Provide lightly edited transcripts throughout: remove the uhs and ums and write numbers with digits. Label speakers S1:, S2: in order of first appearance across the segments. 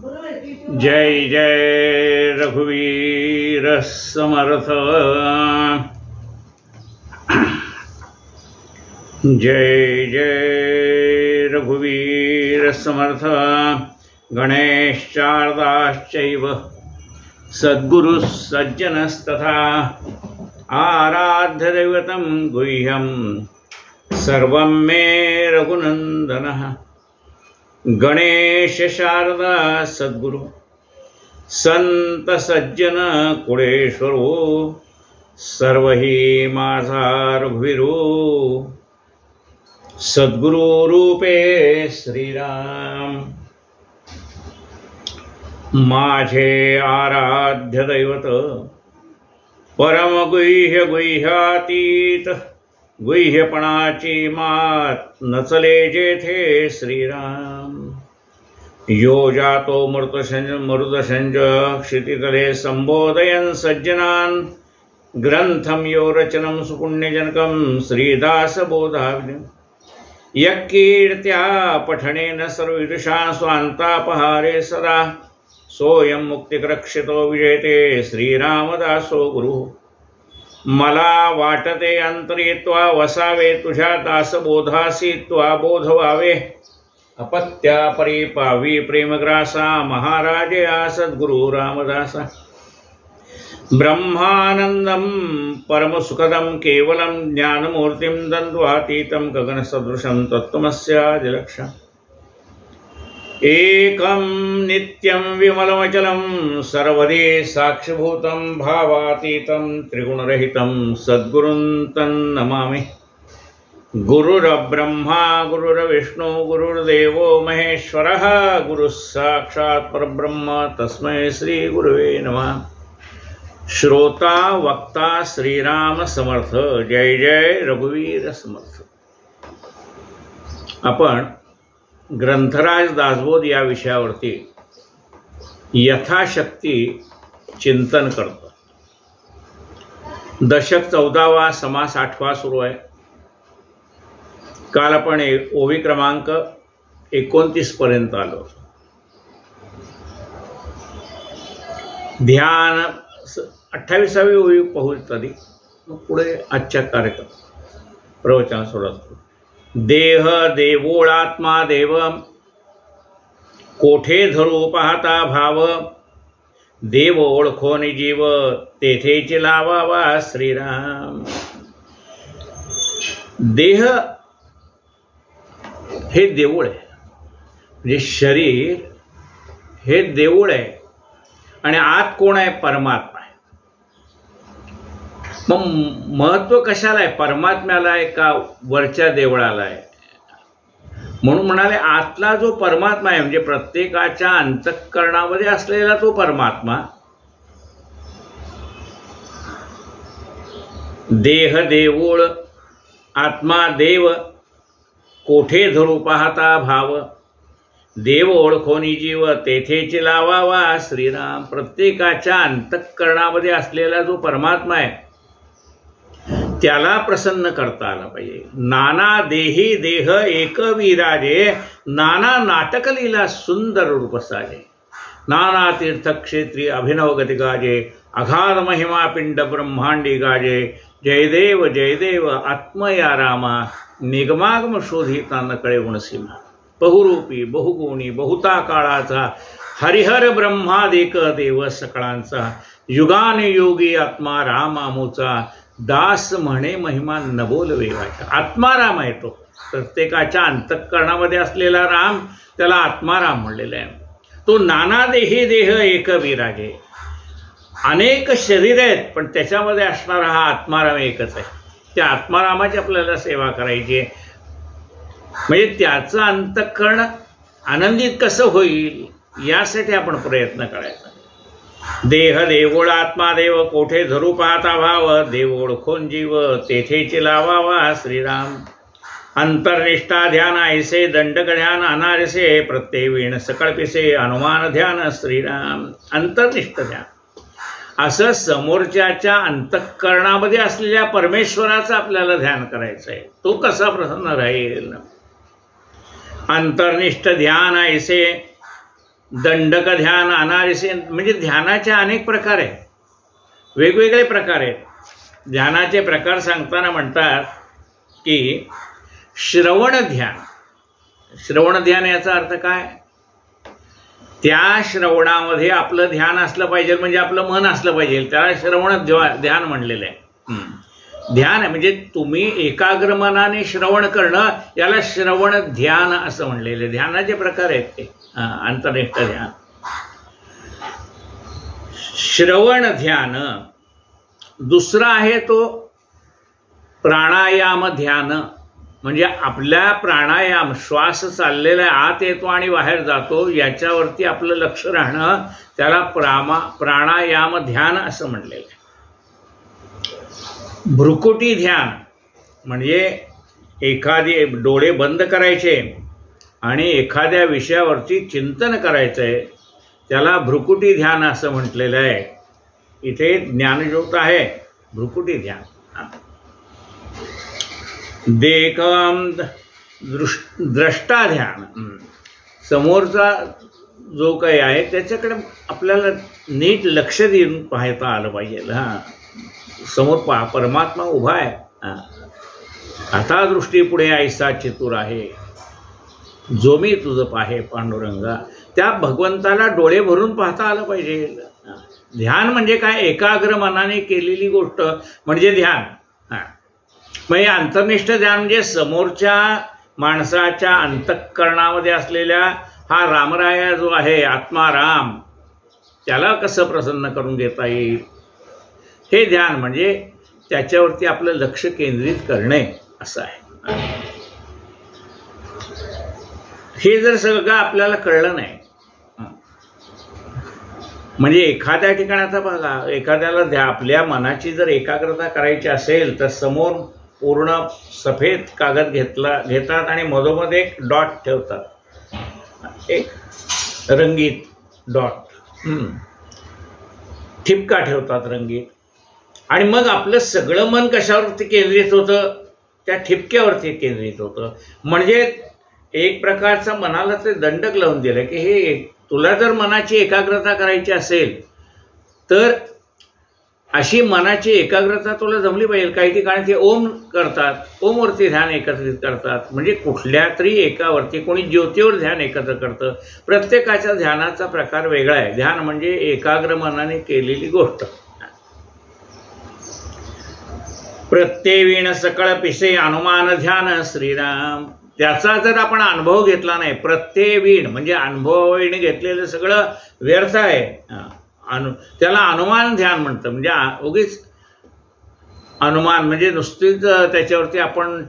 S1: जय जय रघुवीर समर्थ। जय जय रघुवीर समर्थ। गणेश शारदाश्चैव सद्गुरु सज्जनस्तथा आराध्य दैवतं गुह्यं सर्वं मे रघुनंदनः। गणेश शारदा सद्गुरु संत सज्जन कुळेश्वरो सर्वही माझा रघुवीरो। सद्गुरु रूपे श्रीराम माझे आराध्य दैवत परम गुह्य गुह्यातीत गुह्यपणाची मात नचले जेथे श्रीराम। यो जातो मरुदशंज क्षितितले संबोधयन् सज्जनान् ग्रंथम यो रचनं सुपुण्यजनकं श्रीदास बोधाविनम्। यक्कीर्त्या पठनेन सर्वविदुषां स्वान्तापहारे सदा सोऽयं मुक्तिरक्षितो विजयते श्रीरामदासो गुरुः। मला वाटते अंतरित्वा वसावे तुझ्या दासबोधासी त्वा बोध व्हावे। अपत्या परिपावी प्रेमग्रासा महाराजे सद्गुरु रामदासा। ब्रह्मानंदं परमसुखदं केवलं ज्ञानमूर्तिं द्वन्द्वातीतं गगनसदृशं तत्त्वमस्यादिलक्ष्यम्। एकं नित्यं विमलमचलं सर्वदे साक्षिभूतं भावातीतं त्रिगुणरहितं सद्गुरुं तन्नमामि। गुरुर्ब्रह्मा गुरुर्विष्णु गुरुर्देवो महेश्वरः गुरुः साक्षात् परब्रह्म तस्मै श्री गुरुवे नमः। श्रोता वक्ता श्रीराम समर्थ। जय जय रघुवीर समर्थ। आपण ग्रंथराज दासबोध या विषयावरती यथाशक्ती चिंतन करतो। दशक 14वा समास 8वा सुरू आहे। काल आपण ओवी क्रमांक 29 पर्यंत आलो। ध्यान 28वी ओवी पाहू इत्यादी पुढे आजच्या कार्यक्रम प्रवचन सुरुवात करू। देह देवोळात्मा देव कोठे धरू पाहता भाव। देव ओळखोनी जीव तेथेची लावावा श्रीराम। देह हे देऊळ आहे, म्हणजे शरीर हे देऊळ आहे आणि आत कोण आहे? परमात्मा आहे। मग महत्व कशाला आहे? परमात्म्याला आहे का वरच्या देवळाला आहे? म्हणून म्हणाले आतला जो परमात्मा आहे म्हणजे प्रत्येकाच्या अंतःकरणामध्ये असलेला तो परमात्मा। देह देऊळ आत्मा देव कोठे धरू पाहता भाव। देव ओळखोनी जीव तेथेची लावावा श्रीराम। प्रत्येकाच्या अंतःकरणामध्ये असलेला जो परमात्मा आहे त्याला प्रसन्न करता आला पाहिजे। नाना देही देह एक विराजे नाना नाटक लीला सुंदर रूप साजे। नाना तीर्थक्षेत्री अभिनव गती गाजे अगाध महिमा पिंड ब्रह्मांडी गाजे। जय देव आत्मया रामा निगमागम शोधिता न कळे गुणसीमा। बहुरूपी बहुगुणी बहुता काळाचा हरिहर ब्रह्मादिक देव सकळांचा। युगाने योगी आत्मा रामामुचा दास म्हणे महिमा न बोल वेगाचा। आत्माराम आहे तो प्रत्येकाच्या अंतःकरणामध्ये असलेला राम, त्याला आत्माराम म्हणलेला आहे। तो नाना देही देह एक विराजे। अनेक शरीर आहेत पण त्याच्यामध्ये असणारा हा आत्माराम एकच आहे। त्या आत्मारामाची आपल्याला सेवा करायची आहे, म्हणजे त्याचं अंतःकरण आनंदित कसं होईल यासाठी आपण प्रयत्न करायचा। देह देवोळ आत्मा देव कोठे धरू पाहता भाव। देव ओळखोन जीव तेथेची लावावा श्रीराम। अंतर्निष्ठा ध्यान ऐसे दंडक ध्यान अनारसे प्रत्यय वीण सकळपिसे अनुमान ध्यान श्रीराम। अंतर्निष्ठ ध्यान असं समोरच्याच्या अंतःकरणामध्ये असलेल्या परमेश्वराचं आपल्याला ध्यान करायचं आहे। तो कसा प्रसन्न राहील? अंतर्निष्ठ ध्यान ऐसे दंडक ध्यान अनारिसे, म्हणजे ध्यानाचे अनेक प्रकार आहेत, वेगवेगळे प्रकार आहेत. ध्यानाचे प्रकार सांगताना म्हणतात की श्रवण ध्यान. श्रवण ध्यान याचा अर्थ काय? त्या श्रवणामध्ये आपलं ध्यान असलं पाहिजे, म्हणजे आपलं मन असलं पाहिजे, त्याला श्रवण ध्यान म्हणलेलं आहे. ध्यान म्हणजे तुम्ही एकाग्र मनाने श्रवण करणं, याला श्रवण ध्यान असं म्हणलेलं आहे. ध्यानाचे प्रकार आहेत ते, अंतर्निष्ठ ध्यान, श्रवण ध्यान. दुसरा आहे तो प्राणायाम ध्यान, म्हणजे आपल्या प्राणायाम, श्वास चाललेला आत येतो आणि बाहेर जातो, याच्यावरती आपलं लक्ष राहणं, त्याला प्राणायाम ध्यान असं म्हणलेलं आहे. भ्रुकुटी ध्यान म्हणजे एखादी डोळे बंद करायचे आणि एखाद्या विषयावरती चिंतन करायचंय, त्याला भ्रुकुटी ध्यान असं म्हटलेलं आहे. इथे ज्ञानज्योत आहे, भ्रुकुटी ध्यान. देखम द्रष्टा ध्यान, समोरचा जो काही आहे त्याच्याकडे आपल्याला नीट लक्ष देऊन पाहता आलं पाहिजे. समोर परमात्मा उभा आहे, आता दृष्टी पुढे ऐसा चतुर आहे, जो मी तुझं पाहे पांडुरंगा. त्या भगवंताला डोळे भरून पाहता आलं पाहिजे. ध्यान म्हणजे काय? एकाग्र मनाने केलेली गोष्ट म्हणजे ध्यान. म्हणजे अंतर्निष्ठ ध्यान म्हणजे समोरच्या माणसाच्या अंतःकरणामध्ये असलेल्या हा रामराया जो आहे, आत्मा राम, त्याला कसं प्रसन्न करून घेता येईल, हे ध्यान म्हणजे त्याच्यावरती आपलं लक्ष केंद्रित करणे असं आहे. हे जर सगळं आपल्याला कळलं नाही, म्हणजे एखाद्या ठिकाणी आता बघा, एखाद्याला आपल्या मनाची जर एकाग्रता करायची असेल तर समोर पूर्ण सफेद कागद घेतात आणि मधोमध एक डॉट ठेवतात, एक रंगीत डॉट, ठिपका ठेवतात रंगीत, आणि मग आपलं सगळं मन कशावरती केंद्रित होतं? त्या ठिपक्यावरती केंद्रित होतं. म्हणजे एक प्रकारचा मनाला ते दंडक लावून दिलं की हे तुला जर मनाची एकाग्रता करायची असेल तर अशी मनाची एकाग्रता तुला जमली पाहिजे. काही ठिकाणी ते ओम करतात, ओमवरती ध्यान एकत्रित करतात, म्हणजे कुठल्या तरी एकावरती, कोणी ज्योतीवर ध्यान एकत्र करतं. प्रत्येकाच्या ध्यानाचा प्रकार वेगळा आहे. ध्यान म्हणजे एकाग्र मनाने केलेली गोष्ट. प्रत्येवीण सकळ पिसे अनुमान ध्यान श्रीराम. त्याचा जर आपण अनुभव घेतला नाही, प्रत्येवीण म्हणजे अनुभवाने घेतलेलं सगळं व्यर्थ आहे, त्याला अनुमान ध्यान म्हणतं. म्हणजे उगीच अनुमान म्हणजे नुसतीच त्याच्यावरती आपण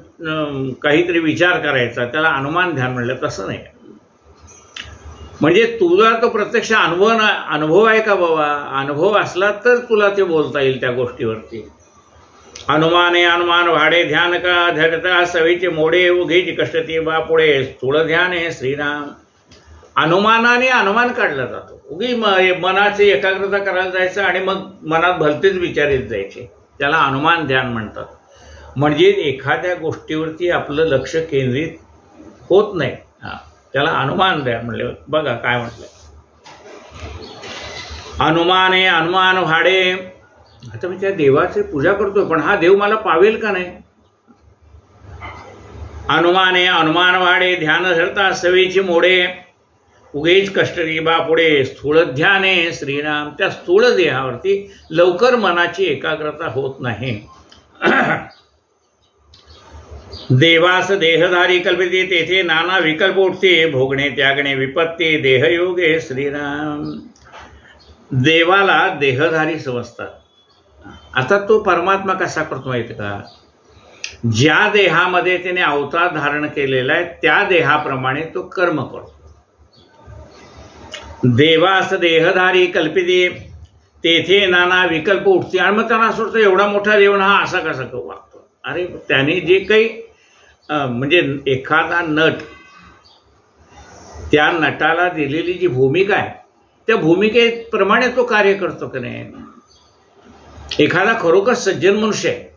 S1: काहीतरी विचार करायचा, त्याला अनुमान ध्यान म्हणलं. तसं नाही. म्हणजे तुला तो प्रत्यक्ष अनुभव आहे का बाबा? अनुभव असला तर तुला ते बोलता येईल त्या गोष्टीवरती. अनुमाने अनुमान वाढे ध्यान का धरता सवीचे मोडे उघेची कष्टती बा पुढे स्थूळ ध्यान आहे श्रीराम. अनुमानाने अनुमान काढला जातो. उगी मनाची एकाग्रता करायला जायचं आणि मग मनात भलतेच विचार येत जायचे, त्याला अनुमान ध्यान म्हणतात. म्हणजे एखाद्या गोष्टीवरती आपलं लक्ष केंद्रित होत नाही, त्याला अनुमान ध्यान म्हणले. बघा काय म्हटलं, अनुमाने अनुमान वाढे. आता मी त्या देवाची पूजा करतोय, पण हा देव मला पावेल का नाही? अनुमाने अनुमान वाढे ध्यान धरता सवेची मोडे उगेच कष्टरी बा पुढे स्थूळ ध्याने श्रीराम. त्या स्थूळ देहावरती लवकर मनाची एकाग्रता होत नाही. देवास देहधारी कल्पिते तेथे नाना विकल्प उठते भोगणे त्यागणे विपत्ती देहयोगे श्रीराम. देवाला देहधारी समजतात. आता तो परमात्मा कसा करतो माहिती का? ज्या देहामध्ये त्याने अवतार धारण केलेला आहे त्या देहाप्रमाणे तो कर्म करतो. देवास देहधारी कल्पिते तेथे नाना विकल्प उठते. आणि मग त्यांना असं वाटतं एवढा मोठा देव हा असा कसा वागतो? अरे त्याने जे काही म्हणजे एखादा नट, त्या नटाला दिलेली जी भूमिका आहे त्या भूमिकेप्रमाणे तो कार्य करतो की नाही? एखादा खरोखर सज्जन मनुष्य आहे,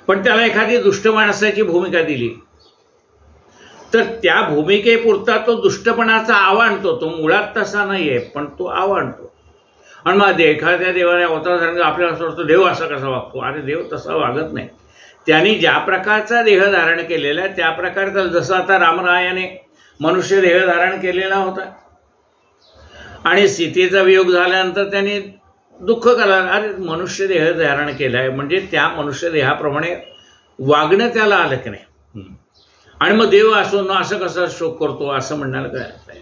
S1: पण त्याला एखादी दुष्ट माणसाची भूमिका दिली तर त्या भूमिकेपुरता तो दुष्टपणाचा आवडतो, तो मुळात तसा नाहीये पण तो आवडतो. आणि मग एखाद्या देवाने अवतार धारण आपल्याला असं वाटतं देव असा कसा वागतो. अरे देव तसा वागत नाही. त्यांनी ज्या प्रकारचा देह धारण केलेला आहे त्या प्रकारचा, जसं आता रामरायाने मनुष्य देह धारण केलेला होता आणि सीतेचा वियोग झाल्यानंतर त्यांनी दुःख केलं. अरे मनुष्य देह धारण केला आहे म्हणजे त्या मनुष्य देहाप्रमाणे वागणं त्याला आलं की नाही. आणि मग देव असो न असं कसं शोक करतो असं म्हणण्याला काय.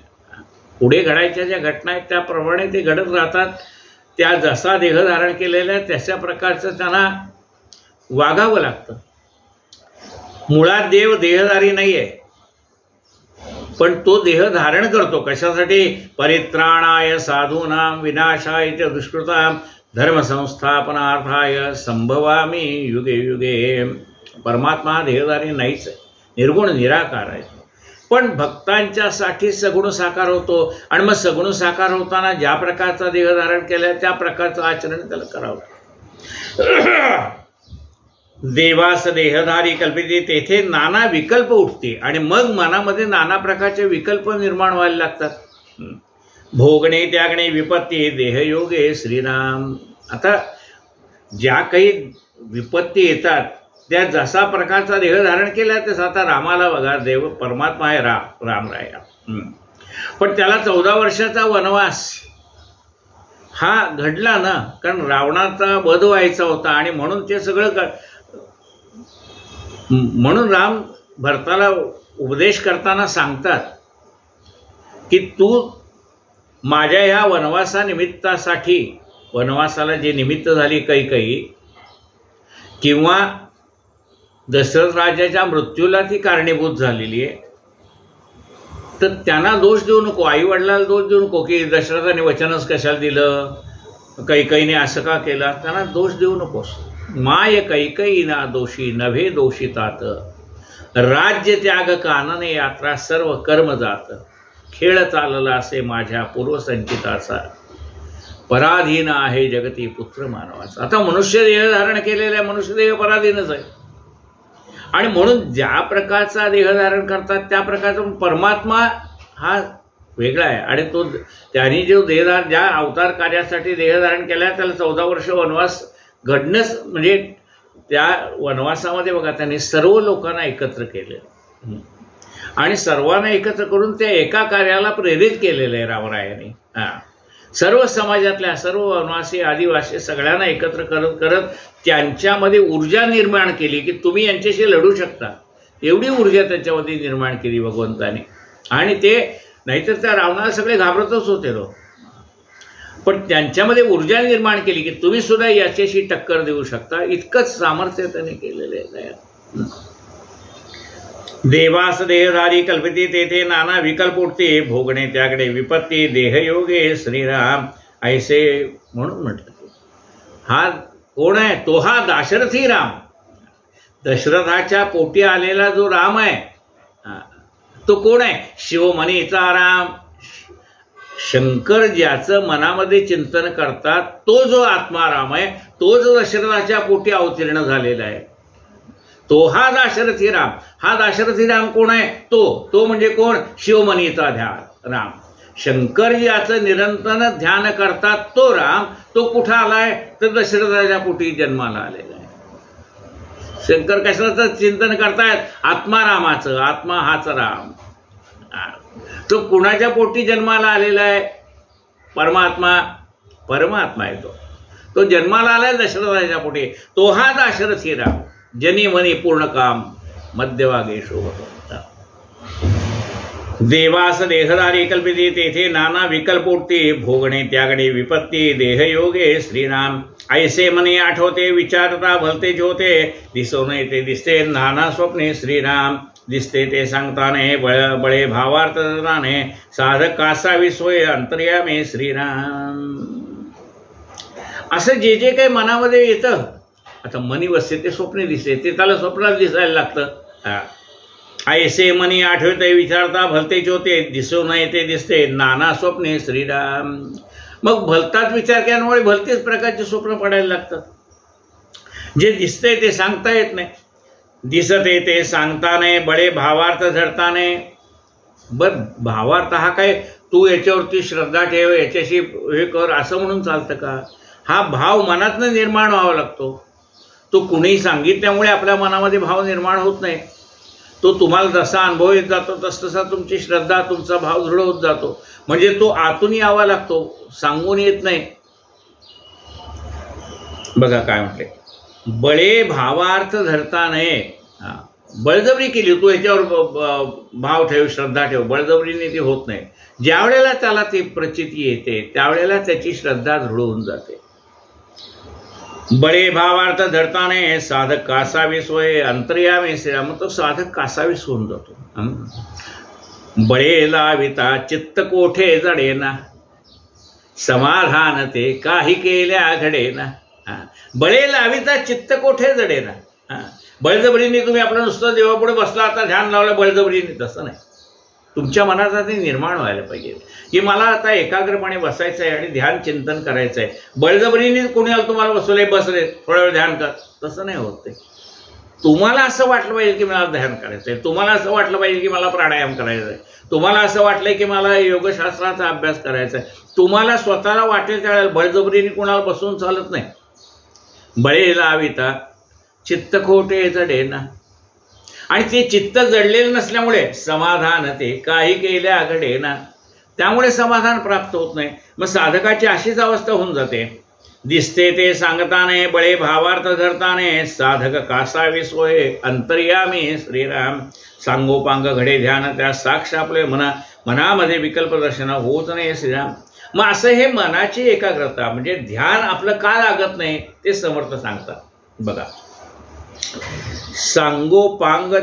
S1: पुढे घडायच्या ज्या घटना आहेत त्याप्रमाणे ते घडत राहतात. त्या जसा देह धारण केलेला आहे तशा प्रकारचं त्यांना वागावं लागतं. मुळात देव देहधारी नाही आहे पण तो देह धारण करतो कशासाठी. परित्राणाय साधूनां विनाशाय च दुष्कृतां धर्मसंस्थापनार्थाय संभवामी युगे युगे. परमात्मा देहधारी नाहीच आहे, निर्गुण निराकार आहे. पण भक्तांच्यासाठी सगुण साकार होतो आणि मग सगुण साकार होताना ज्या प्रकारचा देह धारण केलाय त्या प्रकारचं आचरण त्याला करावं. देवास देहधारी कल्पिते तेथे नाना विकल्प उठते आणि मग मनामध्ये नाना प्रकारचे विकल्प निर्माण व्हायला लागतात. भोगणे त्यागणे विपत्ती देहयोगे श्रीराम. आता ज्या काही विपत्ती येतात त्या जसा प्रकारचा देह धारण केला तसा आता रामाला बघा, देव परमात्मा आहे रामराय. पण त्याला 14 वर्षाचा वनवास हा घडला ना, कारण रावणाचा वध व्हायचा होता आणि म्हणून ते सगळं. म्हणून राम भरताला उपदेश करताना सांगतात की तू माझ्या ह्या वनवासानिमित्तासाठी, वनवासाला जे निमित्त झाली कैकेयी किंवा दशरथ राजाच्या मृत्यूला ती कारणीभूत झालेली आहे, तर त्यांना दोष देऊ नको, आई वडिलांना दोष देऊ नको की दशरथाने वचनच कशाला दिलं, कैकेयीने असं का केलं, त्यांना दोष देऊ नकोस. माय कैकेयी ना दोषी नभे दोषितात, राज्य त्याग कानने यात्रा सर्व कर्म जात, खेळ चालला असे माझ्या पूर्वसंचिताचा, पराधीन आहे जगती पुत्र मानवाचा. आता मनुष्य देह धारण केलेला आहे, मनुष्य देह पराधीनच आहे आणि म्हणून ज्या प्रकारचा देह धारण करतात त्या प्रकारचा परमात्मा हा वेगळा आहे. आणि तो त्यांनी जो देहधार ज्या अवतार कार्यासाठी देह धारण केला त्याला 14 वर्ष वनवास घडणंच म्हणजे त्या वनवासामध्ये बघा त्यांनी सर्व लोकांना एकत्र केले आणि सर्वांना एकत्र करून त्या एका कार्याला प्रेरित केलेलं आहे रामरायाने. सर्व समाजातल्या सर्व वनवासी आदिवासी सगळ्यांना एकत्र करत करत त्यांच्यामध्ये ऊर्जा निर्माण केली की तुम्ही यांच्याशी लढू शकता, एवढी ऊर्जा त्यांच्यामध्ये निर्माण केली भगवंताने. आणि ते नाहीतर त्या रावणाला सगळे घाबरतच होते लोक, पण त्यांच्यामध्ये ऊर्जा निर्माण केली की तुम्ही सुद्धा याच्याशी टक्कर देऊ शकता, इतकंच सामर्थ्य त्याने केलेलं आहे. देवास देहधारी कल्पिते तेथे नाना विकल्प उठते, भोगणे त्याकडे विपत्ती देहयोगे श्रीराम ऐसे. म्हणून म्हटलं हा कोण आहे, तो हा दाशरथी राम, दशरथाच्या पोटी आलेला जो राम आहे तो कोण आहे, शिवमनीचा राम. शंकर ज्याचं मनामध्ये चिंतन करतात तो जो आत्मा राम आहे तो जो दशरथाच्या पोटी अवतीर्ण झालेला आहे तो हा दाशरथी राम. हा दाशरथी राम कोण आहे, तो म्हणजे कोण, शिवमनीचा ध्यान राम. शंकर ज्याचं निरंतर ध्यान करतात तो राम, तो कुठं आलाय तर दशरथाच्या पोटी जन्माला आलेला आहे. शंकर कशाचं चिंतन करतायत, आत्मा रामाचं, आत्मा हाच राम. तो कुणाच्या पोटी जन्माला आलेला आहे, परमात्मा आहे. तो जन्माला आलाय दशरथाच्या पोटी, तो हा दाशरथी राम. जनी मनी पूर्ण काम मध्यभागे शोभत. देवास देहधारी कल्पिते तेथे नाना विकल्प उठते, भोगणे त्यागणे विपत्ती देहयोगे श्रीराम ऐसे मने आठवते, विचारता भलते होते, दिसो नये ते दिसते नाना स्वप्ने श्रीराम. दिसते ते सांगताने बळे भावार्थाने, साधक कासावी सोय अंतर्यामे श्रीराम. असं जे जे काही मनामध्ये येतं, आता मनी बसते ते स्वप्ने दिसते, ते त्याला स्वप्नात दिसायला लागतं. ऐसे मनी आठवते विचारता भलते होते, दिसू नये ते दिसते नाना स्वप्ने श्रीराम. मग भलताच विचार केल्यामुळे भलतेच प्रकारचे स्वप्न पडायला लागतात. जे दिसतंय ते सांगता येत नाही. दिसते ते सांगताने बळे भावार्थ धरताने। बर भावार्थ हा काय तू याच्यावरती श्रद्धा ठेव याच्याशी हे कर असं म्हणून चालतं का? हा भाव मनातनं निर्माण व्हावा लागतो। तो कुणीही सांगितल्यामुळे आपल्या मनामध्ये भाव निर्माण होत नाही। तो तुम्हाला जसा अनुभव येत जातो तसतसा तुमची श्रद्धा तुमचा भाव दृढ होत जातो। म्हणजे तो आतून यावा लागतो, सांगून येत नाही। बघा काय म्हटले, बळे भावार्थ धरता नये। बळजबरी केली तू याच्यावर भाव ठेव श्रद्धा ठेव, बळजबरीने ती होत नाही। ज्या वेळेला त्याला ती प्रचिती येते त्यावेळेला त्याची श्रद्धा दृढ होऊन जाते। बळे भावार्थ धरताने साधक कासावी सोय अंतर्यामी श्रेया। मग तो साधक कासावीस होऊन जातो। बळे लाविता चित्त कोठे जडेना समाधान ते काही केल्या घडेना। बळे लाविता चित्त कोठे जडेना। बळजबरीने तुम्ही आपलं नुसतं देवापुढे बसला आता ध्यान लावलं बळजबरीने, तसं नाही। तुमच्या मनात ते निर्माण व्हायला पाहिजे की मला आता एकाग्रपणे बसायचं आहे आणि ध्यान चिंतन करायचं आहे। बळजबरीने कोणी तुम्हाला बसवले बस रे थोडा वेळ ध्यान कर, तसं नाही होत ते। तुम्हाला असं वाटलं पाहिजे की मला ध्यान करायचं आहे, तुम्हाला असं वाटलं पाहिजे की मला प्राणायाम करायचा आहे, तुम्हाला असं वाटलंय की मला योगशास्त्राचा अभ्यास करायचा आहे। तुम्हाला स्वतःला वाटेल त्यावेळेला बळजबरीने कोणाला बसवून चालत नाही। बळे लाविता चित्त खोटे जडेना। आणि ते चित्त जडलेलं नसल्यामुळे समाधान ते काही केल्या घडेना, त्यामुळे समाधान प्राप्त होत नाही। मग साधकाची अशीच अवस्था होऊन जाते। दिसते ते सांगताने बळे भावार्थ धरताने साधक कासावी सोय अंतर्यामी श्रीराम। सांगोपांग घडे ध्यान त्या साक्ष आपले मनामध्ये विकल्प दर्शन होत नाही श्रीराम। मग असं हे मनाची एकाग्रता म्हणजे ध्यान आपलं का लागत नाही ते समर्थ सांगतात। बघा, सांगोपांग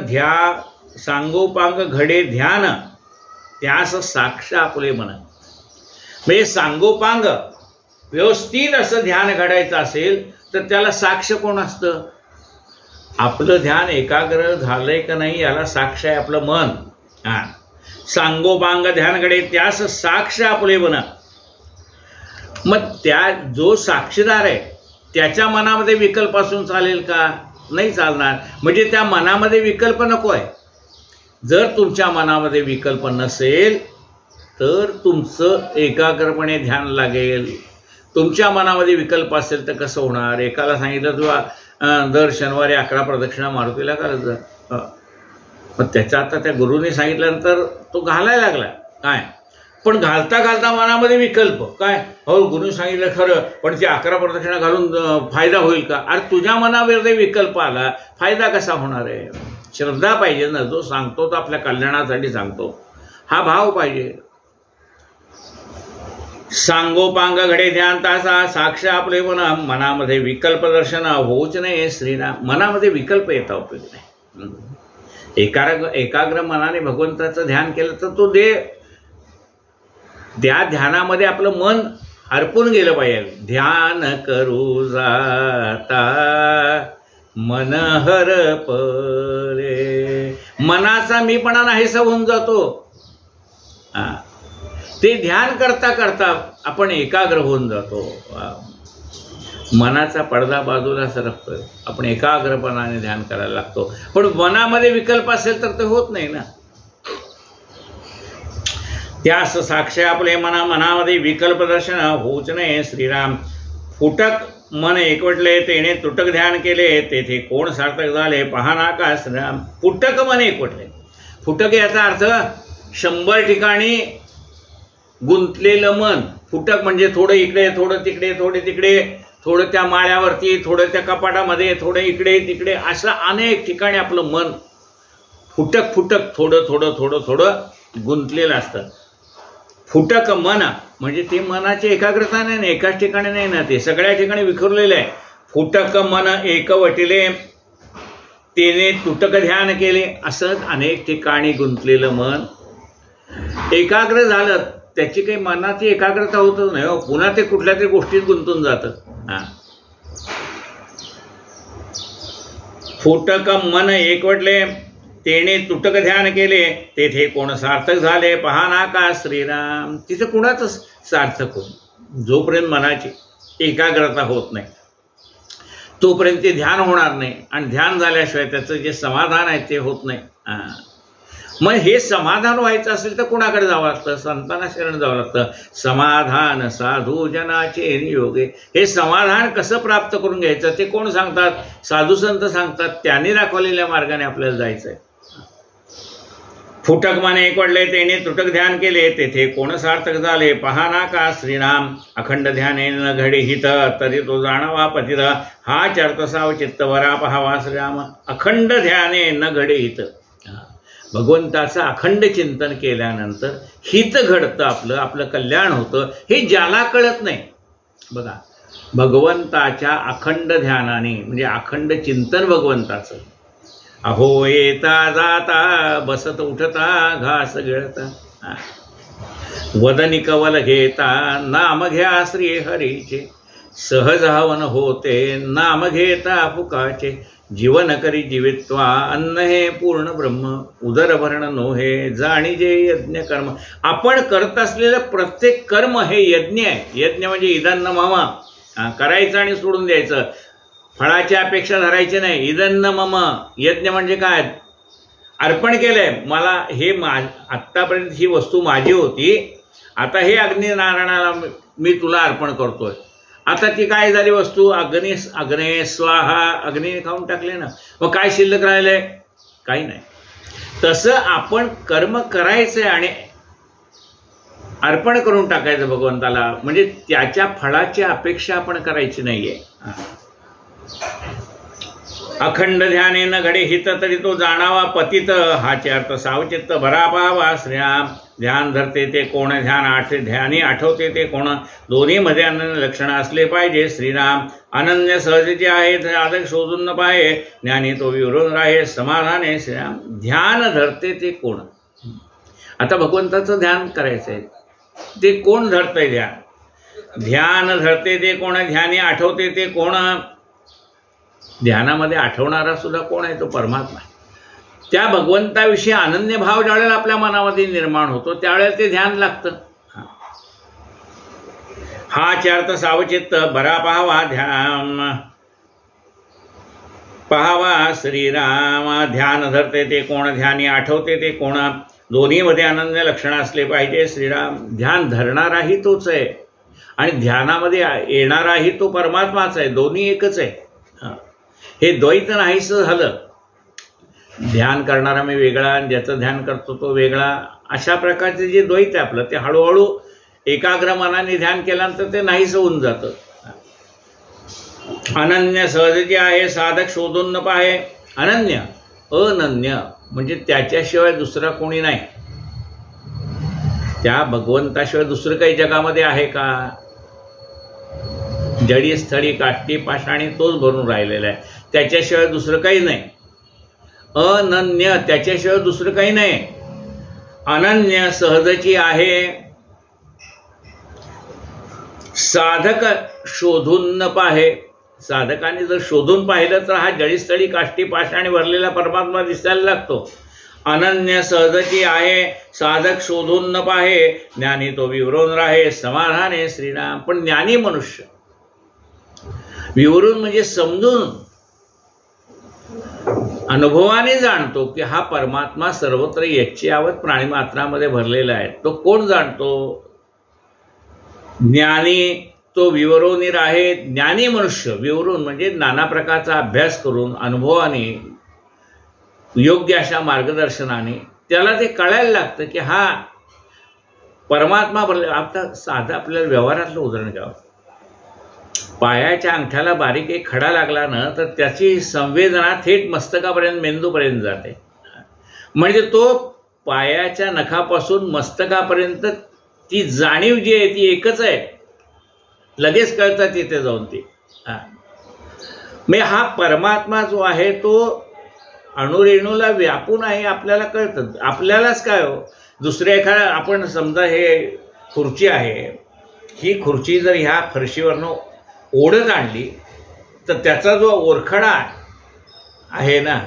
S1: घडे ध्यान त्यास साक्ष आपले मन। म्हणजे सांगोपांग व्यवस्थित असं ध्यान घडायचं असेल तर त्याला साक्ष कोण असतं? आपलं ध्यान एकाग्र झालंय का नाही याला साक्ष आहे आपलं मन। सांगोपांग ध्यान घडे त्यास साक्ष आपले मन। मग त्या जो साक्षीदार आहे त्याच्या मनामध्ये विकल्प असून चालेल का? नाही चालणार। म्हणजे त्या मनामध्ये विकल्प नको आहे। जर तुमच्या मनामध्ये विकल्प नसेल तर तुमचं एकाग्रपणे ध्यान लागेल। तुमच्या मनामध्ये विकल्प असेल तर कसं होणार? एकाला सांगितलं तुला दर शनिवारी 11 प्रदक्षिणा मारुतीला करत जा, मग त्याच्या आता त्या गुरुने सांगितल्यानंतर तो घालायला लागला काय, पण घालता घालता मनामध्ये विकल्प काय, हो गुरु सांगितलं खरं पण ती 11 प्रदक्षिणा घालून फायदा होईल का? अरे तुझ्या मनामध्ये विकल्प आला, फायदा कसा होणार आहे? श्रद्धा पाहिजे ना, जो सांगतो तो आपल्या कल्याणासाठी सांगतो, हा भाव पाहिजे। सांगोपांग घडे ध्यान तासा साक्ष आपले मन। मनामध्ये विकल्प दर्शन होऊच नाही श्रीराम। मनामध्ये विकल्प येता उपयोग नाही। एकाग्र मनाने भगवंताचं ध्यान केलं तर तो त्या ध्यानामध्ये आपलं मन अर्पून गेलं पाहिजे। ध्यान करू जाता मन हरपले, मनाचा मीपणा नाहीसा होऊन जातो। ते ध्यान करता करता आपण एकाग्र होऊन जातो। मनाचा पडदा बाजूला सरकतोय, आपण एकाग्रपणाने ध्यान करायला लागतो। पण मनामध्ये विकल्प असेल तर ते होत नाही ना। त्यास साक्ष आपले मनामध्ये विकल्प दर्शन होऊच नये श्रीराम। फुटक मन एकवटले तेने तुटक ध्यान केले, तेथे कोण सार्थक झाले पहाना का श्रीराम। फुटक मन एकवटले, फुटक याचा अर्थ 100 ठिकाणी गुंतलेलं मन। फुटक म्हणजे थोडं इकडे थोडं तिकडे, थोडे तिकडे, थोडं त्या माळ्यावरती, थोडं त्या कपाटामध्ये, थोडं इकडे तिकडे, असं अनेक ठिकाणी आपलं मन फुटक फुटक थोडं थोडं थोडं थोडं गुंतलेलं असतं। फुटक मन म्हणजे ते मनाची एकाग्रता नाही, एकाच ठिकाणी नाही ना, ते सगळ्या ठिकाणी विखुरलेलं आहे। फुटक मन एकवटिले तेने तुटक ध्यान केले, असंच अनेक ठिकाणी गुंतलेलं मन एकाग्र झालं त्याची काही मनाची एकाग्रता होतच नाही, पुन्हा ते कुठल्या तरी गोष्टीत गुंतून जातं। फुटक मन एकवटले तेने तुटक ध्यान केले, तेथे कोण सार्थक झाले पहाना का श्रीराम। तिथे कुणाच सार्थक होत जोपर्यंत मनाची एकाग्रता होत नाही। तोपर्यंत ते ध्यान होणार नाही, आणि ध्यान झाल्याशिवाय त्याचं जे समाधान आहे ते होत नाही. मग हे समाधान व्हायचं असेल तर कुणाकडे जावं लागतं? संतांना शरण जावं लागतं. समाधान साधू जनाचे नियोगे. हे समाधान कसं प्राप्त करून घ्यायचं ते कोण सांगतात? साधू संत सांगतात. त्यांनी दाखवलेल्या मार्गाने आपल्याला जायचंय. फुटक माने एकवडले तेने तुटक ध्यान केले, तेथे कोण सार्थक झाले. पहा ना का श्रीराम अखंड ध्याने न घडे हित, तरी तो जाणावा पतित. हा चर्त साव चित्त वरा पहावा श्रीराम अखंड ध्याने न घडे हित. भगवंताचं अखंड चिंतन केल्यानंतर हित घडतं, आपलं कल्याण होतं. हे ज्याला कळत नाही. बघा, भगवंताच्या अखंड ध्यानाने म्हणजे अखंड चिंतन भगवंताचं. अहो येता जाता बसत उठता घास गिळता, वदनी कवल घेता नाम घ्या श्री हरीचे. सहज हवन होते नाम घेता फुकाचे. जीवन करी जीवित्वा अन्न हे पूर्ण ब्रह्म. उदर भरण नोहे जाणीजे यज्ञ कर्म. आपण करत असलेलं प्रत्येक कर्म हे यज्ञ आहे. यज्ञ म्हणजे इदन्न मम, करायचं आणि सोडून द्यायचं. फळाची अपेक्षा धरायची नाही. इदन्न मम. यज्ञ म्हणजे काय? अर्पण केलंय. मला हे आत्तापर्यंत ही वस्तू माझी होती, आता हे अग्निनारायणाला मी तुला अर्पण करतोय. आता ती काय झाली वस्तू? अग्ने स्वाहा. अग्नीने खाऊन टाकले ना. मग काय शिल्लक राहिलंय? काही नाही. तसं आपण कर्म करायचंय आणि अर्पण करून टाकायचं भगवंताला. म्हणजे त्याच्या फळाची अपेक्षा आपण करायची नाहीये. अखंड ध्याने न घडे हित, तरी तो जाणावा पतित. हाचे अर्थ सावचित्त भरा पाहावा श्रीराम. ध्यान धरते ते कोण, ध्यानी आठवते ते कोण. दोन्ही मध्ये अनन्य लक्षण असले पाहिजे श्रीराम. अनन्य सहजेचे आहे साधक शोधून न पाहे. ज्ञानी तो विवरून राहे समाधाने श्रीराम. ध्यान धरते ते कोण. आता भगवंताचं ध्यान करायचंय, ते कोण धरतंय ध्यान? ध्यान धरते ते कोण, ध्यानी आठवते ते कोण. ध्यानामध्ये आठवणारा सुद्धा कोण आहे? तो परमात्मा. त्या भगवंताविषयी अनन्य भाव ज्यावेळेला आपल्या मनामध्ये निर्माण होतो त्यावेळेला ते ध्यान लागतं. हा चार्थ सावचित्त बरा पाहावा. ध्यान पाहावा श्रीराम. ध्यान धरते ते कोण, ध्यानी आठवते ते कोण. दोन्ही मध्ये अनन्य लक्षण असले पाहिजे श्रीराम. ध्यान धरणाराही तोच आहे आणि ध्यानामध्ये येणाराही तो परमात्माच आहे. दोन्ही एकच आहे. हे द्वैत नाहीसं झालं. ध्यान करणारा मी वेगळा आणि ज्याचं ध्यान करतो तो वेगळा, अशा प्रकारचे जे द्वैत आहे आपलं, ते हळूहळू एकाग्र मनाने ध्यान केल्यानंतर ते नाहीसं होऊन जातं. अनन्य सहज आहे साधक शोधून न पाहे. अनन्य अनन्य म्हणजे त्याच्याशिवाय दुसरा कोणी नाही. त्या भगवंताशिवाय दुसरं काही जगामध्ये आहे का? जडी स्थळी काष्टी पाषाणी तोच भरून राहिलेला आहे. त्याच्याशिवाय दुसरं काही नाही. अनन्य त्याच्याशिवाय दुसरं काही नाही. अनन्य सहजची आहे साधक शोधून न पाहे. साधकाने जर शोधून पाहिलं तर हा जळीस्थळी काष्टी पाषाणी भरलेला परमात्मा दिसायला लागतो. अनन्य सहजची आहे साधक शोधून न पाहे. ज्ञानी तो विवरून राहे समाधाने श्रीराम. पण ज्ञानी मनुष्य विवरून म्हणजे समजून अनुभवाने जाणतो की हा परमात्मा सर्वत्र यच्चयावत प्राणीमात्रामध्ये भरलेला आहे. तो कोण जाणतो? ज्ञानी तो विवरून राहे. ज्ञानी मनुष्य विवरून म्हणजे नाना प्रकारचा अभ्यास करून अनुभवाने योग्य अशा मार्गदर्शनाने त्याला ते कळायला लागतं की हा परमात्मा भरलेला. आता साधं आपल्याला व्यवहारातलं उदाहरण घ्यावं. पायाच्या अंगठ्याला बारीक एक खडा लागला ना तर त्याची संवेदना थेट मस्तकापर्यंत मेंदूपर्यंत जाते. म्हणजे तो पायाच्या नखापासून मस्तकापर्यंत ती जाणीव जी आहे ती एकच आहे. लगेच कळतं तिथे जाऊन ती. म्हणजे हा परमात्मा जो आहे तो अणुरेणूला व्यापून आहे आपल्याला कळतं. आपल्यालाच काय हो, दुसऱ्या एखाद्या आपण समजा हे खुर्ची आहे, ही खुर्ची जर ह्या फरशीवरनं ओढत आणली तर त्याचा जो ओरखडा आहे ना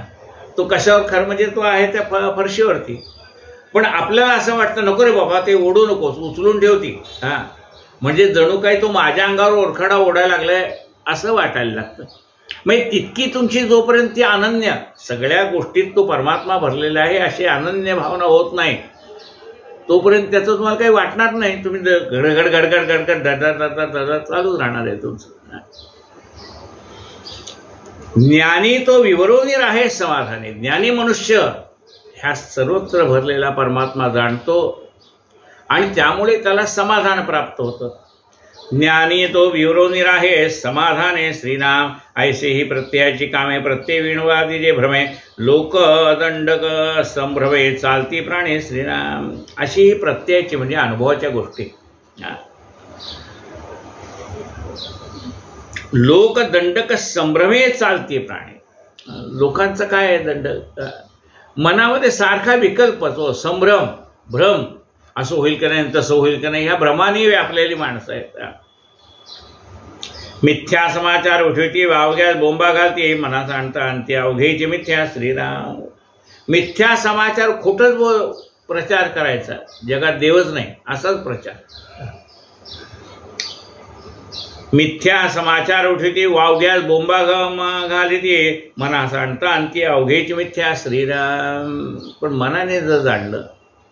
S1: तो कशावर खरं म्हणजे तो आहे त्या फरशीवरती. पण आपल्याला असं वाटतं नको रे बाबा ते ओढू नकोस, उचलून ठेवती. म्हणजे जणू काही तो माझ्या अंगावर ओरखडा ओढायला लागलाय असं वाटायला लागतं. म्हणजे तितकी तुमची जोपर्यंत ती अनन्य सगळ्या गोष्टीत तो परमात्मा भरलेला आहे अशी अनन्य भावना होत नाही तोपर्यंत त्याचं तुम्हाला काही वाटणार नाही. तुम्ही गडगड गडगड गडगड धडधड चालूच राहणार आहे तुमचं. ज्ञानी तो विवरोनी राहे समाधानी. ज्ञानी मनुष्य ह्या सर्वत्र भरलेला परमात्मा जाणतो आणि त्यामुळे त्याला समाधान प्राप्त होतं. ज्ञानी तो विवरोनी राहे समाधाने श्रीनाम ऐसे ही प्रत्ययाची कामे प्रत्यय विणवादी जे भ्रमे लोक दंडक संभ्रमे चालती प्राणे श्रीनाम. अशी ही प्रत्ययाची म्हणजे अनुभवाच्या गोष्टी. लोक दंडक संभ्रमे चालती प्राणे. लोकांचं काय आहे दंड मनामध्ये सारखा विकल्प तो संभ्रम भ्रम असं होईल का नाही तसं होईल का नाही ह्या भ्रमाने व्यापलेली माणसं आहेत. मिथ्या समाचार उठवती वावग्यात बोंबा घालते मनात आणता अंत्य अवघेची मिथ्या श्रीराम. मिथ्या समाचार खोटच प्रचार करायचा जगात देवच नाही असाच प्रचार. मिथ्या समाचार उठवती वावग्यात बोंबा घालते मनात आणता अंत्य अवघेची मिथ्या श्रीराम. पण मनाने जर जाणलं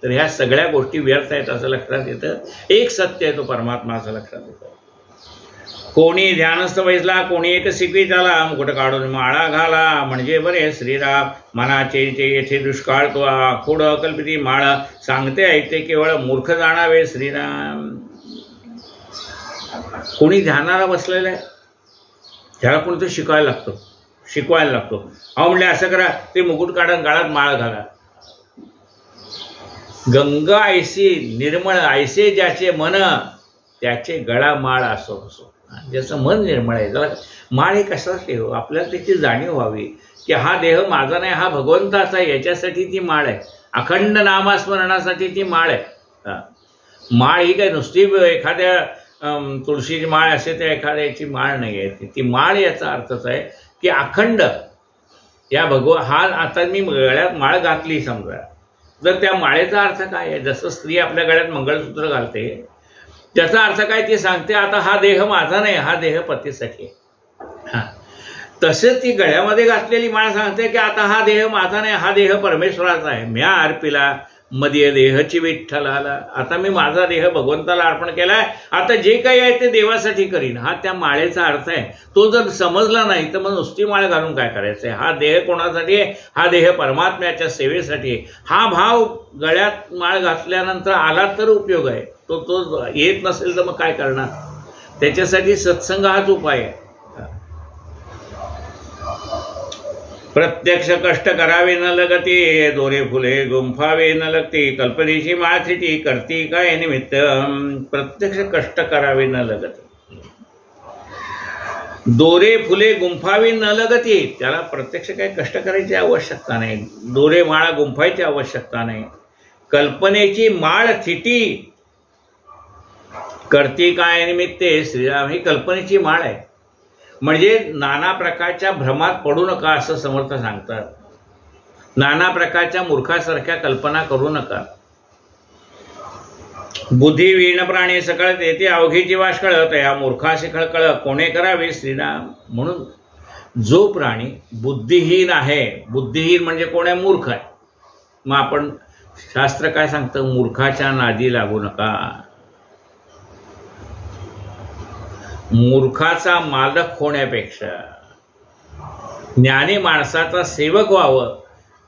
S1: तर ह्या सगळ्या गोष्टी व्यर्थ आहेत असं लक्षात येतं. एक सत्य आहे तो परमात्मा असं लक्षात येतं. कोणी ध्यानस्थ बैसला कोणी एक शिकवी त्याला मुकुट काढून माळा घाला म्हणजे बरे श्रीराम. मनाचे येथे दुष्काळ तो आखोड कल्पिती माळ सांगते ऐकते केवळ मूर्ख जाणावे श्रीराम. कोणी ध्यानाला बसलेलं आहे त्याला कोणतं शिकवायला लागतो. अहो म्हणले असं करा ते मुकुट काढून गाळात माळ घाला. गंगा ऐसी निर्मळ ऐसे ज्याचे मन त्याचे गळा माळ असो असो. ज्याचं मन निर्मळ आहे त्याला माळ हे कशासाठी हो आपल्याला त्याची जाणीव व्हावी की हा देह माझा नाही हा भगवंताचा आहे याच्यासाठी ती माळ आहे. अखंड नामस्मरणासाठी ती माळ आहे. माळ ही काय नुसती एखाद्या तुळशीची माळ असे त्या एखाद्याची माळ नाही आहे. ती माळ याचा अर्थच आहे की अखंड या हा आता मी गळ्यात माळ घातली समजा तर त्या माळेचा अर्थ काय आहे. जसं स्त्री आपल्या गळ्यात मंगळसूत्र घालते त्याचा अर्थ काय ते सांगते आता हा देह माझा नाही हा देह पतीसाठी आहे. तसेच ती गळ्यामध्ये घातलेली माळ सांगते की आता हा देह माझा नाही हा देह परमेश्वराचा आहे. म्या अर्पिला मध्ये देहची विठ्ठलाला. आता मी माझा देह भगवंताला अर्पण केलाय आता जे काही आहे ते देवासाठी करीन. हा त्या माळेचा अर्थ आहे. तो जर समजला नाही तर मग नुसती माळ घालून काय करायचं आहे. हा देह कोणासाठी आहे हा देह परमात्म्याच्या सेवेसाठी आहे. हा भाव गळ्यात माळ घातल्यानंतर आला तर उपयोग आहे. तो येत नसेल तर मग काय करणार. त्याच्यासाठी सत्संग हाच उपाय आहे. प्रत्यक्ष कष्ट करावे न लगती दोरे फुले गुंफावे न लगती कल्पनेची माळ थिटी करती काय निमित्त. प्रत्यक्ष कष्ट करावे न लगती दोरे फुले गुंफावी न लगती. त्याला प्रत्यक्ष काही कष्ट करायची आवश्यकता नाही. दोरे माळा गुंफायची आवश्यकता नाही. कल्पनेची माळ थिटी करती काय निमित्ते श्रीराम. ही कल्पनेची माळ आहे म्हणजे नाना प्रकारच्या भ्रमात पडू नका असं समर्थ सांगतात. नाना प्रकारच्या मूर्खासारख्या कल्पना करू नका. बुद्धी वीण प्राणी सकळ तेथे अवघीची वास कळत या मूर्खाशी खळकळ कोणे करावे श्रीराम. म्हणून जो प्राणी बुद्धिहीन आहे बुद्धिहीन म्हणजे कोण आहे मूर्ख आहे. मग आपण शास्त्र काय सांगतं मूर्खाच्या नादी लागू नका. मूर्खाचा मालक होण्यापेक्षा ज्ञानी माणसाचा सेवक व्हावं.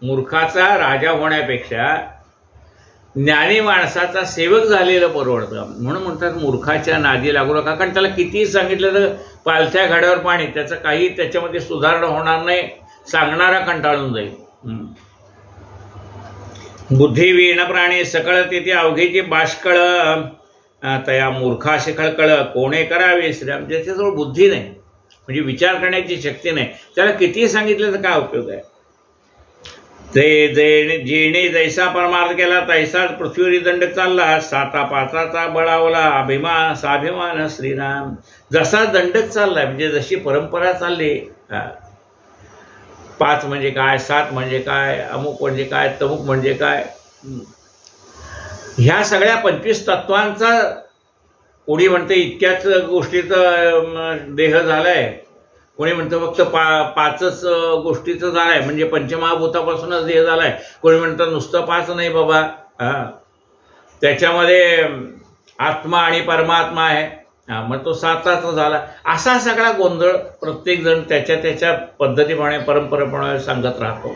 S1: मूर्खाचा राजा होण्यापेक्षा ज्ञानी माणसाचा सेवक झालेलं परवडतं. म्हणून म्हणतात मूर्खाच्या नादी लागू नका. कारण त्याला कितीही सांगितलं तर पालथ्या घाड्यावर पाणी त्याचं काही त्याच्यामध्ये सुधारणा होणार नाही. सांगणारा कंटाळून जाईल. बुद्धी वीण प्राणी सकळ तेथे अवघीची बाष्कळ तया मूर्खाशी खळकळ कोणे करावे श्रीराम. ज्याच्याजवळ बुद्धी नाही म्हणजे विचार करण्याची शक्ती नाही त्याला कितीही सांगितलं तर काय उपयोग आहे. ते जेणे जैसा परमार्थ केला तैसाच पृथ्वीवरी दंड चालला साता पाचाचा बळावला अभिमान स्वाभिमान श्रीराम. जसा दंडक चाललाय म्हणजे जशी परंपरा चालली 5 म्हणजे काय 7 म्हणजे काय अमुक म्हणजे काय तमुक म्हणजे काय ह्या सगळ्या 25 तत्वांचा कोणी म्हणते इतक्याच गोष्टीचा देह झालाय कोणी म्हणतं फक्त पाचच गोष्टीचं झालंय, म्हणजे पंचमहाभूतापासूनच हे झालंय. कोणी म्हणतं नुसतं 5 नाही बाबा, त्याच्यामध्ये आत्मा आणि परमात्मा आहे, मग तो 7चा झाला. असा सगळा गोंधळ प्रत्येक जण त्याच्या त्याच्या पद्धतीप्रमाणे परंपरेप्रमाणे सांगत राहतो.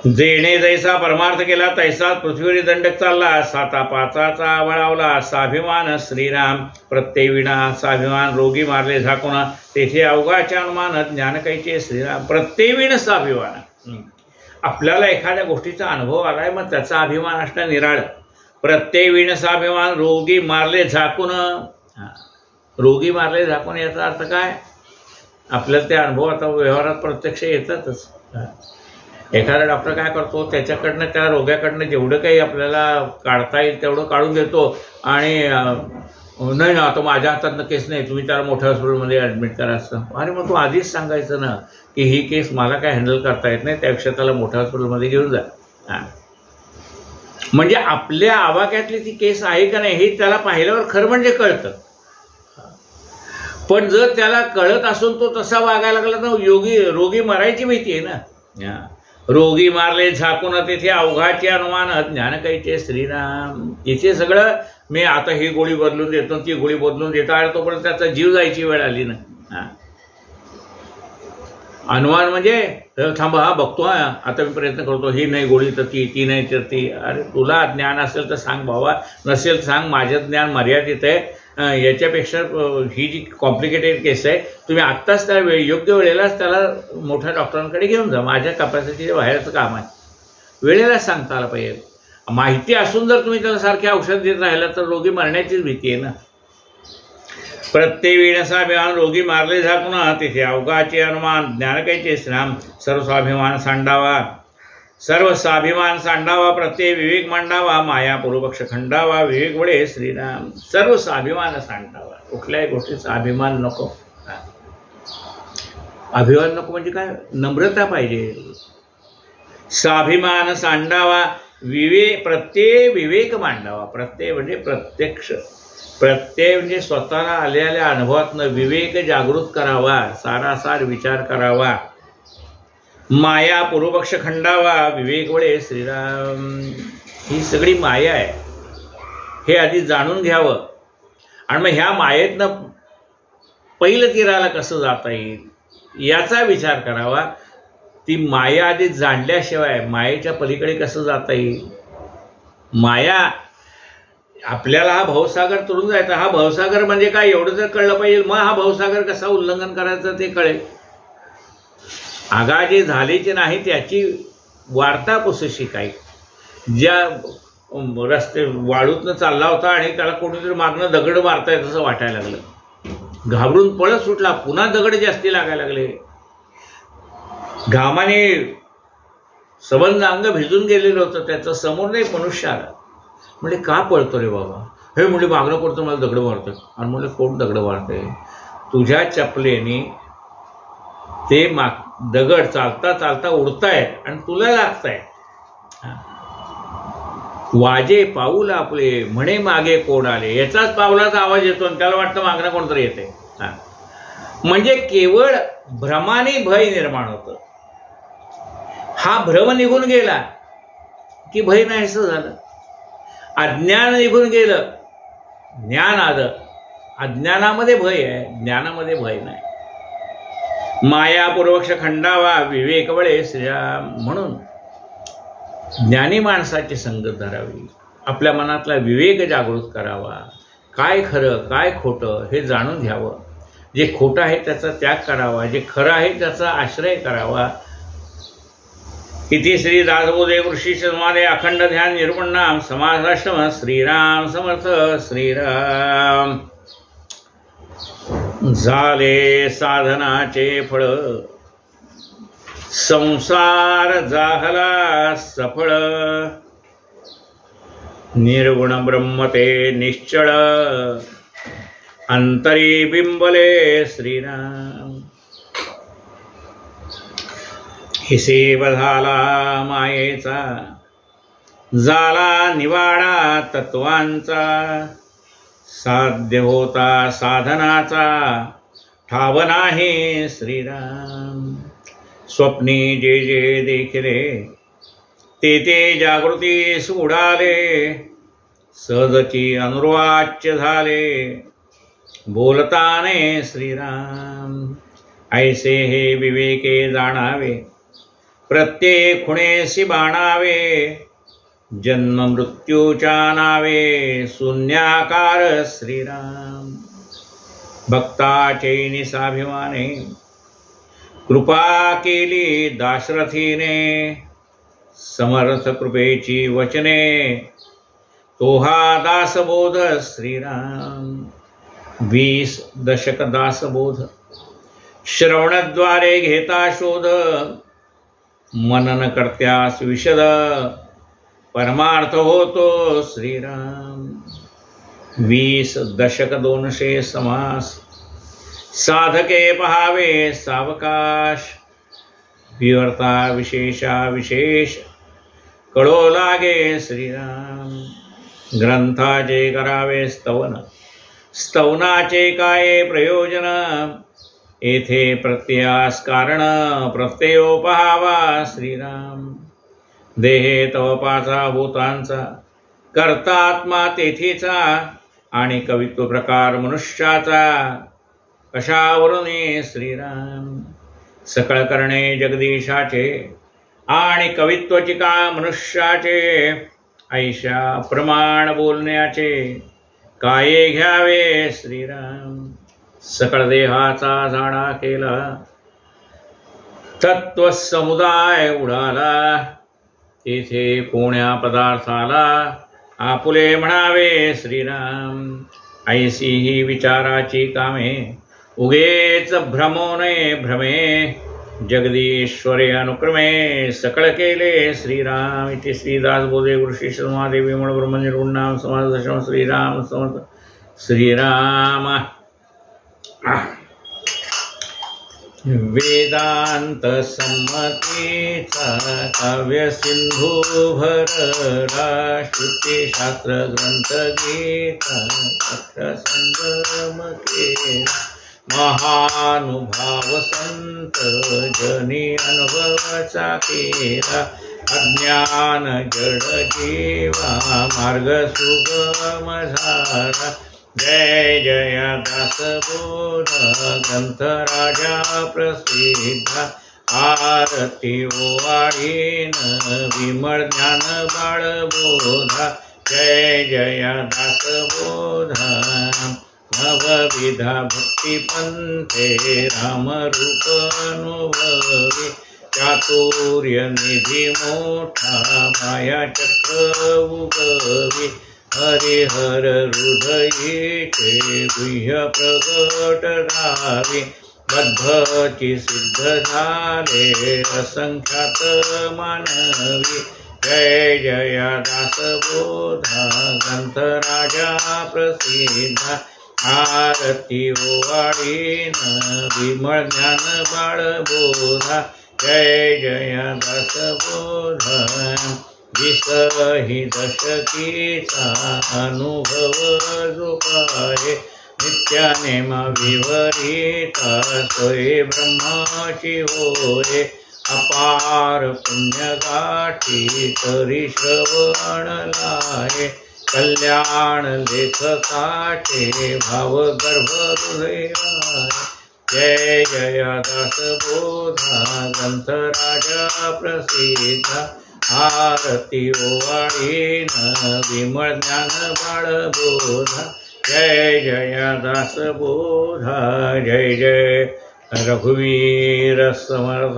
S1: जेणे जैसा परमार्थ केला तैसा पृथ्वीवर दंडक चालला. 7-5चा वळावला स्वाभिमान श्रीराम प्रत्यय विना. स्वाभिमान रोगी मारले झाकून तेथे अवघाचे अनुमान. ज्ञान कैचे श्रीराम प्रत्यय विण स्वाभिमान. आपल्याला एखाद्या गोष्टीचा अनुभव आलाय, मग त्याचा अभिमान असणं निराळ. प्रत्यय विण स्वाभिमान रोगी मारले झाकून. रोगी मारले झाकून याचा अर्थ काय? आपल्याला ते अनुभव आता व्यवहारात प्रत्यक्ष येतातच. एखादा डॉक्टर काय करतो, त्याच्याकडनं त्या रोग्याकडनं जेवढं काही आपल्याला काढता येईल तेवढं काढून देतो आणि नाही ना आता माझ्या हातात केस नाही, तुम्ही त्याला मोठ्या हॉस्पिटलमध्ये ॲडमिट करा असं. अरे मग तू आधीच सांगायचं ना की ही केस मला काय हँडल करता येत नाही, त्यापेक्षा त्याला मोठ्या हॉस्पिटलमध्ये घेऊन जा. म्हणजे आपल्या आवाक्यातली ती केस आहे का नाही हे त्याला पाहिल्यावर खरं म्हणजे कळतं. पण जर त्याला कळत असून तो तसा वागायला लागला तर रोगी मरायची भीती आहे ना. रोगी मारले झाकून तेथे अवघाचे अनुमान. ज्ञान कैचे श्रीराम. इथे सगळं मी आता ही गोळी बदलून देतो, ती गोळी बदलून देतो, आणि तोपर्यंत त्याचा जीव जायची वेळ आली ना. अनुमान म्हणजे थांबा, हा बघतो, आता मी प्रयत्न करतो, ही नाही गोळी तर ती नाही तर ती. अरे तुला ज्ञान असेल तर सांग बाबा, नसेल सांग, माझं ज्ञान मर्यादित आहे. याच्यापेक्षा ही जी कॉम्प्लिकेटेड केस आहे, तुम्ही आत्ताच त्या योग्य वेळेलाच त्याला मोठ्या डॉक्टरांकडे घेऊन जा. माझ्या कॅपॅसिटीच्या बाहेरचं काम आहे. वेळेला सांगता आलं पाहिजे. माहिती असून जर तुम्ही त्याला सारखे औषध देत राहिला तर रोगी मरण्याचीच भीती आहे ना. प्रत्यय विणसाभिमान रोगी मारले झाकून तिथे अवघाचे अनुमान. ज्ञान कैचे श्रीराम सर्व स्वाभिमान सांडावा. सर्व स्वाभिमान सांडावा. प्रत्यय विवेक मांडावा. माया पूर्वपक्ष खंडावा. विवेक वडे श्रीराम. सर्व स्वाभिमान सांडावा. कुठल्याही गोष्टीचा अभिमान नको. अभिमान नको म्हणजे काय? नम्रता पाहिजे. स्वाभिमान सांडावा. प्रत्यय विवेक मांडावा. प्रत्यय म्हणजे प्रत्यक्ष. प्रत्यय म्हणजे स्वतःला आलेल्या अनुभवातनं विवेक जागृत करावा. सारासार विचार करावा. माया पूर्वपक्ष खंडावा. विवेक वडे श्रीराम. ही सगळी माया आहे हे आधी जाणून घ्यावं, आणि मग ह्या मायेतनं पहिलं तीराला कसं जाता येईल याचा विचार करावा. ती माया आधी जाणल्याशिवाय मायेच्या पलीकडे कसं जाता येईल. माया आपल्याला हा भवसागर तोडून जायचा. हा भवसागर म्हणजे काय एवढं जर कळलं पाहिजे, मग हा भवसागर कसा उल्लंघन करायचं ते कळेल. आगाजे झालेचे नाही त्याची वार्ता पुसशी काय. ज्या रस्ते वाळूतनं चालला होता आणि त्याला कोणीतरी मागणं दगड मारताय तसं वाटायला लागलं, घाबरून पळत सुटला. पुन्हा दगड जास्ती लागायला लागले. घामाने सबंध अंग भिजून गेलेलं होतं त्याचं. समोर नाही मनुष्य आला. म्हणजे का पळतो रे बाबा? हे म्हणजे मागणं पडतो मला दगड मारतोय. आणि म्हणजे कोण दगड मारतोय? तुझ्या चपलेने ते दगड चालता चालता उडतायत आणि तुला लागतायत. वाजे पाऊल आपले म्हणे मागे कोण आले. याचाच पावलाचा आवाज येतो आणि त्याला वाटतं मागणं कोणतरी येते. म्हणजे केवळ भ्रमाने भय निर्माण होतं. हा भ्रम निघून गेला की भय नाहीसं झालं. अज्ञान निघून गेलं, ज्ञान आलं. अज्ञानामध्ये भय आहे, ज्ञानामध्ये भय नाही. माया पूर्वक्ष खंडावा. विवेक वळे श्रीराम. म्हणून ज्ञानी माणसाची संगत धरावी. आपल्या मनातला विवेक जागृत करावा. काय खरं काय खोटं हे जाणून घ्यावं. जे खोटं आहे त्याचा त्याग करावा, जे खरं आहे त्याचा आश्रय करावा. इति श्री दासबोधे ऋषी समाधे अखंड ध्यान निर्गुण नाम समाधाश्रम. श्रीराम समर्थ. श्रीराम. झाले साधनाचे फळ, संसार झाला सफळ. निर्गुण ब्रह्म ते निश्चळ, अंतरी बिंबले श्रीराम. हिसेब झाला मायेचा, झाला निवाडा तत्वांचा. साध्य होता साधनाचा, ठाव नाही श्रीराम। स्वप्नी जे जे देखिले ते ते जागृतीस उडाले, सहजची अनुर्वाच्य झाले बोलताने श्रीराम। ऐसे हे विवेके जाणावे प्रत्येक खुणेसी बाणावे, जन्म मृत्यूच्या नावे शून्याकार श्रीराम। भक्ताचे निसाभिमाने कृपा केली दाशरथीने, समर्थ कृपेची वचने तो हा दासबोध श्रीराम। 20 दशक दासबोध श्रवणद्वारे घेता शोध, मनन करत्यास विशद परमार्थ होतो श्रीराम। 20 दशक 200 समास, साधके पहावे सावकाश, विवर्ता विशेषा विशेष कळो लागे श्रीराम। ग्रंथाचे करावे स्तवन, स्तवनाचे काय प्रयोजन, येथे प्रत्ययास कारण प्रत्ययो पहावा श्रीराम। देहे तव पाचा भूतांचा, कर्ता आत्मा तेथेचा, आणि कवित्व प्रकार मनुष्याचा, कशावरुने श्रीराम। सकळ करणे जगदीशाचे, आणि कवित्वची का मनुष्याचे, ऐशा प्रमाण बोलण्याचे काय घ्यावे श्रीराम। सकळ देहाचा झाडा केला, तत्व समुदाय उडाला, तेथे कोण्या पदार्थाला आपुले म्हणावे श्रीराम। ऐसी ही विचाराची कामे, उगेच भ्रमो नये भ्रमे, जगदीश्वरे अनुक्रमे सकळ केले श्रीराम। इति श्रीदास बोधे गुरुशिष्य महादेवी मूळ ब्रह्मनिर्गुण नाम समाज दशम श्रीराम समर्थ श्रीराम। वेदांत संमतीचा काव्य सिंधू भरला, श्रुती शास्त्र ग्रंथ गीता अक्षर संगम केला, महानुभाव संत जनी अनुभवाचा केला, अज्ञान जड जीवा मार्ग सुगम झाला। जय जय दासबोध ग्रंथ राजा प्रसिद्ध, आरती ओवाळीन विमळ ज्ञान बाळबोधा। जय जय दासबोधा नवविधा भक्ती पंथे, राम रूप अनुभवी, चातुर्य निधी मोठा माया चक्र उगवी, हरिहर हृदयीचे गुह्य प्रगट रावी, बद्धची सिद्ध झाले असंख्यात मानवी। जय जय दासबोधा ग्रंथ राजा प्रसिद्ध, आरती ओवाळीन विमळ ज्ञान बाळबोधा। जय जय दासबोधा 20 दशकीचा अनुभव जो पाहे, नित्यानेमा विवरिता सोय ब्रह्माची होय, अपार पुण्य गाठी तरी श्रवण लाये, कल्याण लेखकाचे भाव गर्भ हृदयाय। जय जय दासबोधा ग्रंथ राजा प्रसिद्ध, आरती ओवाळीन विमळ ज्ञान बाळबोधा। जय जय दासबोधा, जय जय रघुवीर समर्थ।